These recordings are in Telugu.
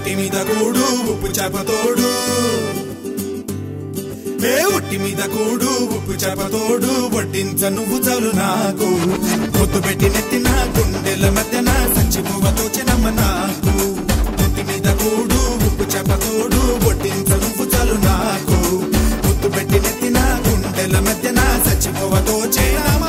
ఉట్టి మీద కూడు ఉప్పు చేపతోడు ఉట్టి మీద కూడు ఉప్పు చేపతోడు వడ్డించ నువ్వు చాలు నాకు పొద్దు పెట్టి నెత్తిన గుండెల మధ్యన సంచిపోవతో చెనమ్మ నాకు ఉట్టి మీద కూడు ఉప్పు చేపతోడు వడ్డించ నువ్వు చాలు నాకు పొద్దు పెట్టి నెత్తిన గుండెల మధ్యన సంచిపోవతో చెనమ్మ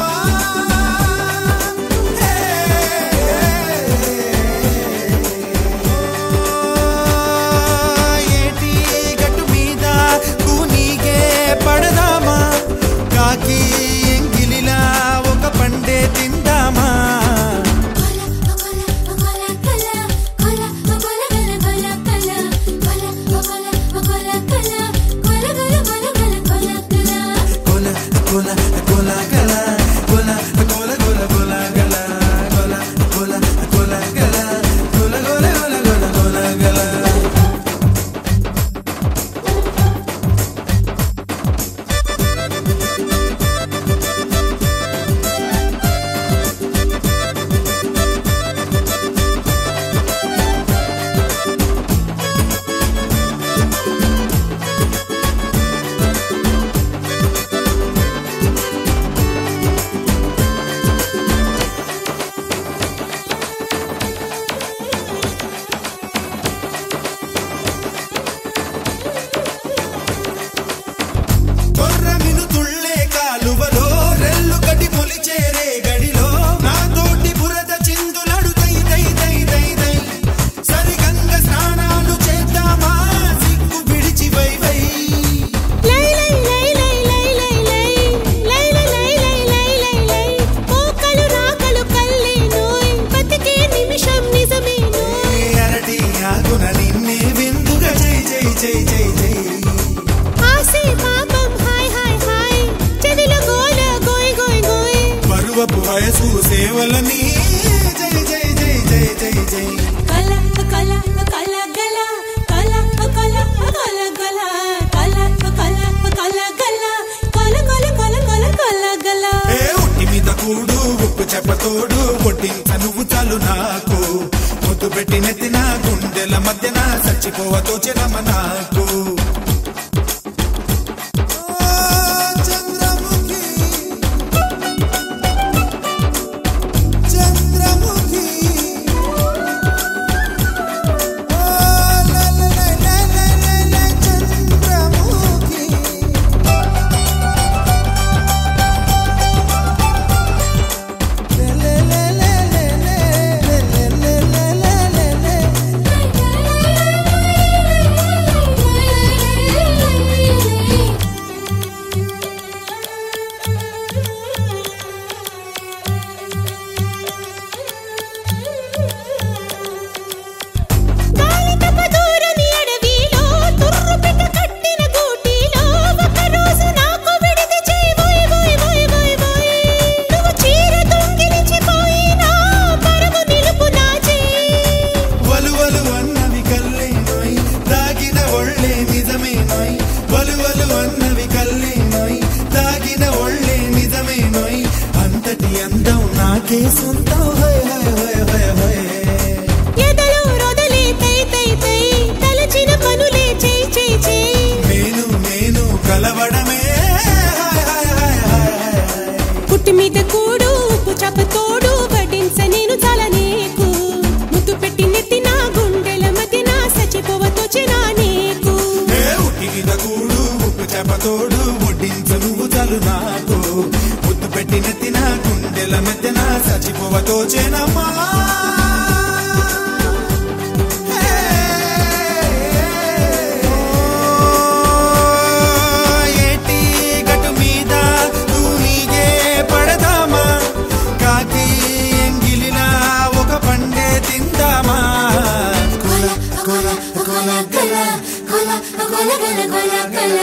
సేవలని జై జై జై జై జై జై కల కల కల గల కల కల కల గల కల కల కల గల కల కల కల కల కల గల ఉట్టి మీద కూడు ఉప్పు చెప్పతోడు వడ్డించ నువ్వు చాలు నాకు ముద్దు పెట్టి నెత్తిన గుండెల మధ్యన చచ్చిపోవతో చెనమ్మ నాకు నాకే సొంతం ఎదలో రొదలే తై తై తై తలచిన పనులే చేయి చేయి చేయి నేను కలవడమే పుట్టి మీద కూడు ఉప్పు చేపతోడు వడ్డించ నేను చాలా నీకు ముద్దు పెట్టి నెత్తిన గుండెల మధ్యన చచ్చిపోవతో చెనా నీకు ఉట్టి మీద కూడు ఉప్పు చేపతోడు వడ్డించ నువ్వు చాలు నాకు ముద్దు పెట్టి నెత్తిన గుండెల మధ్యన చచ్చిపోవతో చెనమ్మ ఏటి గట్టు మీద తూనిగే పడదామా కాకి ఎంగిలిలా ఒక పండే తిందామా కొల కొల కొల గల కొల కొల గల కొల గల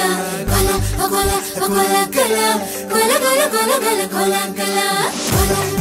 కొల కొల కొల గల కొల కొల కొల గల కొల గల